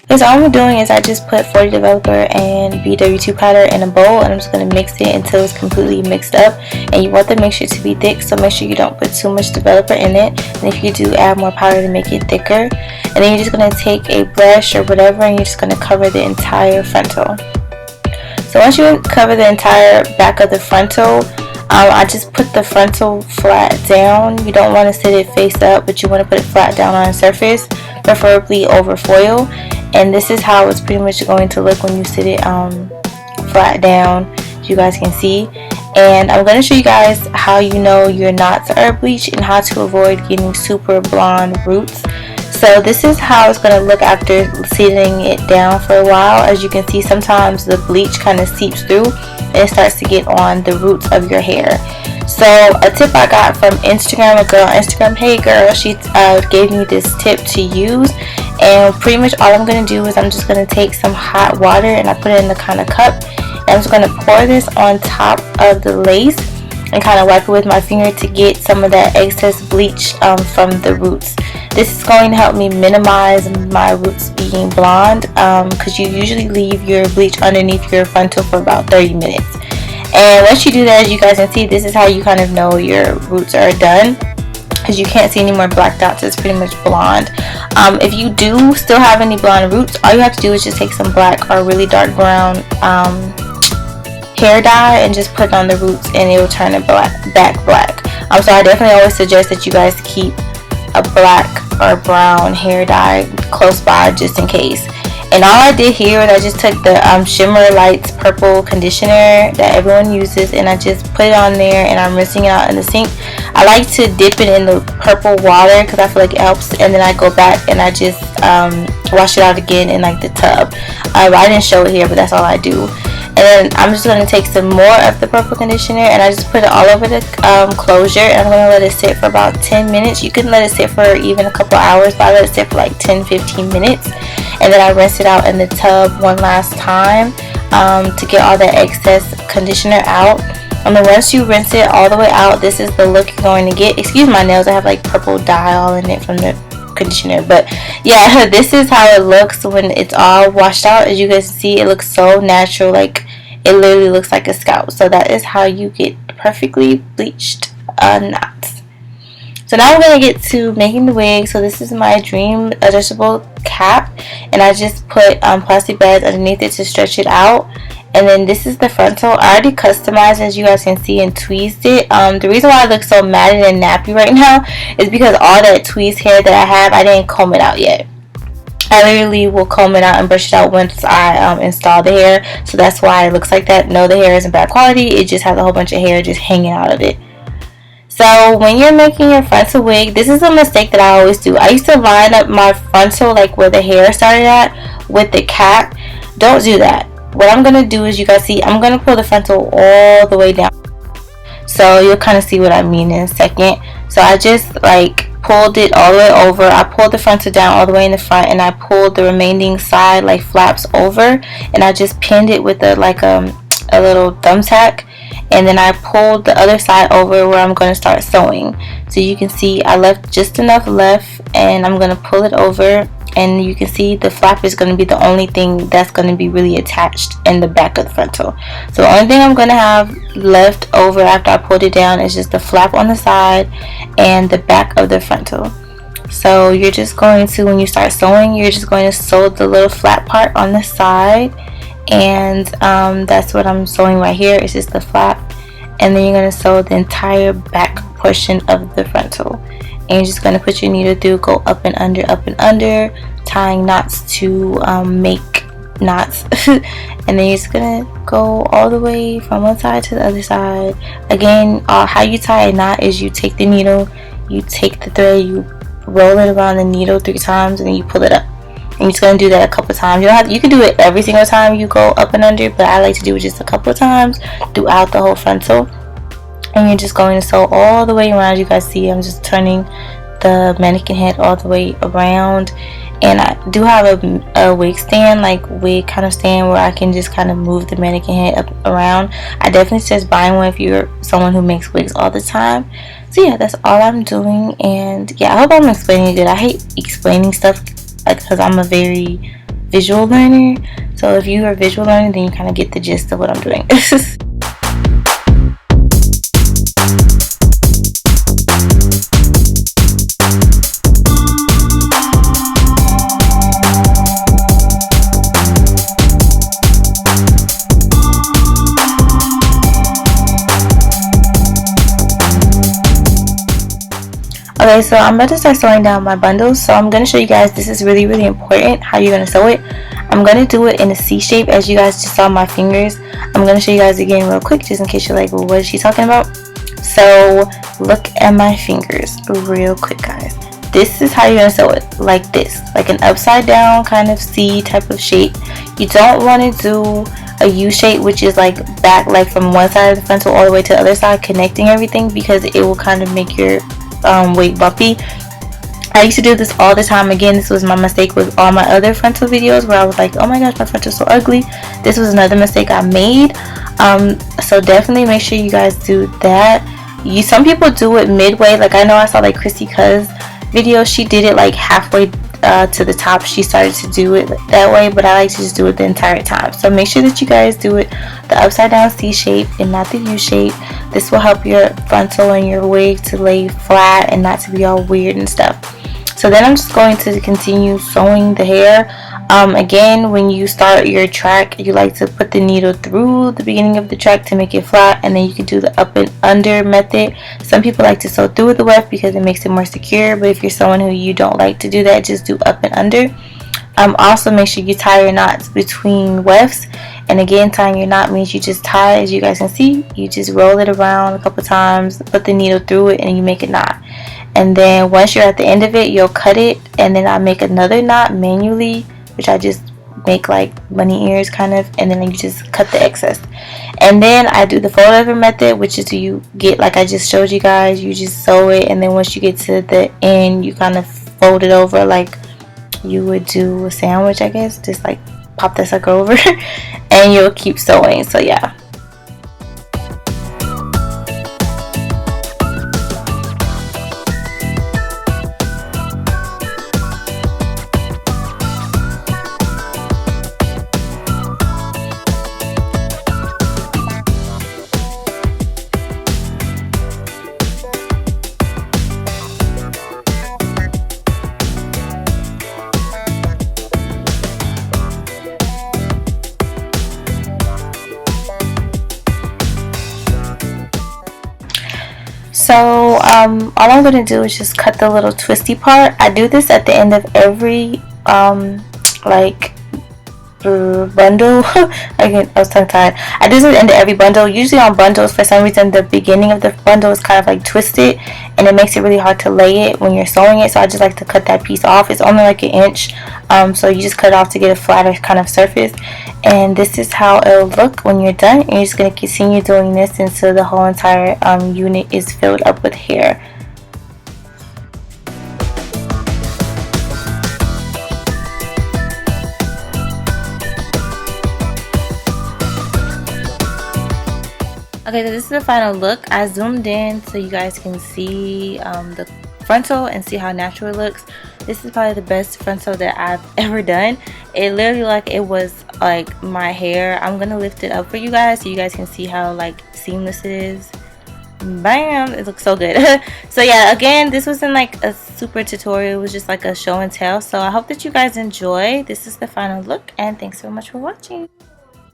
Because all I'm doing is I just put 40 developer and BW2 powder in a bowl, and I'm just going to mix it until it's completely mixed up. And you want the mixture to be thick, so make sure you don't put too much developer in it. And if you do, add more powder to make it thicker. And then you're just going to take a brush or whatever, and you're just going to cover the entire frontal. So once you cover the entire back of the frontal, I just put the frontal flat down. You don't want to sit it face up, but you want to put it flat down on a surface, preferably over foil. And this is how it's pretty much going to look when you sit it flat down, as you guys can see. And I'm going to show you guys how you know your knots are bleached and how to avoid getting super blonde roots. So this is how it's going to look after sitting it down for a while. As you can see, sometimes the bleach kind of seeps through and it starts to get on the roots of your hair. So a tip I got from Instagram, a girl on Instagram, hey girl, she gave me this tip to use. And pretty much all I'm going to do is I'm just going to take some hot water and I put it in the kind of cup. And I'm just going to pour this on top of the lace and kind of wipe it with my finger to get some of that excess bleach from the roots. This is going to help me minimize my roots being blonde because you usually leave your bleach underneath your frontal for about 30 minutes. And once you do that, as you guys can see, this is how you kind of know your roots are done, because you can't see any more black dots. It's pretty much blonde. If you do still have any blonde roots, all you have to do is just take some black or really dark brown hair dye and just put it on the roots and it will turn it back black. So I definitely always suggest that you guys keep a black or brown hair dye close by just in case. And all I did here was I just took the Shimmer Lights purple conditioner that everyone uses and I just put it on there and I'm rinsing it out in the sink. I like to dip it in the purple water because I feel like it helps, and then I go back and I just wash it out again in like the tub. I didn't show it here, but that's all I do. And then I'm just going to take some more of the purple conditioner and I just put it all over the closure, and I'm going to let it sit for about 10 minutes. You can let it sit for even a couple hours, but I let it sit for like 10-15 minutes. And then I rinse it out in the tub one last time to get all that excess conditioner out. And then once you rinse it all the way out, this is the look you're going to get. Excuse my nails, I have like purple dye all in it from the conditioner, but yeah, this is how it looks when it's all washed out. As you guys see, it looks so natural, like it literally looks like a scalp. So that is how you get perfectly bleached knots. So now we're going to get to making the wig. So this is my dream adjustable cap, and I just put plastic bags underneath it to stretch it out. And then this is the frontal. I already customized, as you guys can see, and tweezed it. The reason why I look so matted and nappy right now is because all that tweezed hair that I have, I didn't comb it out yet. I literally will comb it out and brush it out once I install the hair. So that's why it looks like that. No, the hair isn't bad quality. It just has a whole bunch of hair just hanging out of it. So when you're making your frontal wig, this is a mistake that I always do. I used to line up my frontal like where the hair started at with the cap. Don't do that. What I'm going to do is, you guys see, I'm going to pull the frontal all the way down. So you'll kind of see what I mean in a second. So I just like pulled it all the way over. I pulled the frontal down all the way in the front, and I pulled the remaining side like flaps over, and I just pinned it with a little thumbtack. And then I pulled the other side over where I'm going to start sewing. So you can see I left just enough left, and I'm going to pull it over, and you can see the flap is going to be the only thing that's going to be really attached in the back of the frontal. So the only thing I'm going to have left over after I pulled it down is just the flap on the side and the back of the frontal. So you're just going to, when you start sewing, you're just going to sew the little flat part on the side. And that's what I'm sewing right here. It's just the flap, and then you're going to sew the entire back portion of the frontal, and you're just going to put your needle through, go up and under, tying knots to make knots. And then you're just going to go all the way from one side to the other side. Again, how you tie a knot is you take the needle, you take the thread, you roll it around the needle 3 times, and then you pull it up. And you're just going to do that a couple times. You can do it every single time you go up and under, but I like to do it just a couple of times throughout the whole frontal. And you're just going to sew all the way around. You guys see I'm just turning the mannequin head all the way around. And I do have a wig stand, like wig kind of stand, where I can just kind of move the mannequin head up around. I definitely suggest buying one if you're someone who makes wigs all the time. So yeah, that's all I'm doing. And yeah, I hope I'm explaining it good. I hate explaining stuff because I'm a very visual learner. So if you are a visual learner, then you kind of get the gist of what I'm doing. Okay, so I'm about to start sewing down my bundles. So I'm going to show you guys, this is really, really important, how you're going to sew it. I'm going to do it in a C shape, as you guys just saw my fingers. I'm going to show you guys again real quick, just in case you're like, well, what is she talking about? So look at my fingers real quick, guys. This is how you're going to sew it, like this, like an upside down kind of C type of shape. You don't want to do a U shape, which is like back, like from one side of the frontal all the way to the other side, connecting everything, because it will kind of make your weight bumpy. I used to do this all the time. Again, this was my mistake with all my other frontal videos, where I was like, oh my gosh, my frontal's so ugly. This was another mistake I made. So definitely make sure you guys do that. Some people do it midway. Like I know I saw like Chrissy Cuz video, she did it like halfway to the top. She started to do it that way, but I like to just do it the entire time. So make sure that you guys do it the upside down C shape and not the U shape. This will help your frontal and your wig to lay flat and not to be all weird and stuff. So then I'm just going to continue sewing the hair. Again, when you start your track, you like to put the needle through the beginning of the track to make it flat, and then you can do the up and under method. Some people like to sew through the weft because it makes it more secure, but if you're someone who you don't like to do that, just do up and under. Also make sure you tie your knots between wefts. And again, tying your knot means you just tie, as you guys can see, you just roll it around a couple times, put the needle through it, and you make a knot. And then once you're at the end of it, you'll cut it, and then I make another knot manually, which I just make like bunny ears kind of, and then you just cut the excess. And then I do the fold over method, which is you get, like I just showed you guys, you just sew it, and then once you get to the end, you kind of fold it over like you would do a sandwich, I guess. Just like pop the sucker over and you'll keep sewing. So yeah. So all I'm going to do is just cut the little twisty part. I do this at the end of every like bundle. Again, I was tongue tied. I do this at the end of every bundle. Usually on bundles, for some reason, the beginning of the bundle is kind of like twisted, and it makes it really hard to lay it when you're sewing it. So I just like to cut that piece off. It's only like an inch, so you just cut it off to get a flatter kind of surface. And this is how it'll look when you're done. And you're just going to continue doing this until the whole entire unit is filled up with hair. Okay, so this is the final look. I zoomed in so you guys can see the frontal and see how natural it looks. This is probably the best frontal that I've ever done. It literally like it was like my hair. I'm gonna lift it up for you guys so you guys can see how like seamless it is. Bam, it looks so good. So yeah, again, this wasn't like a super tutorial, it was just like a show and tell. So I hope that you guys enjoy. This is the final look, and thanks so much for watching.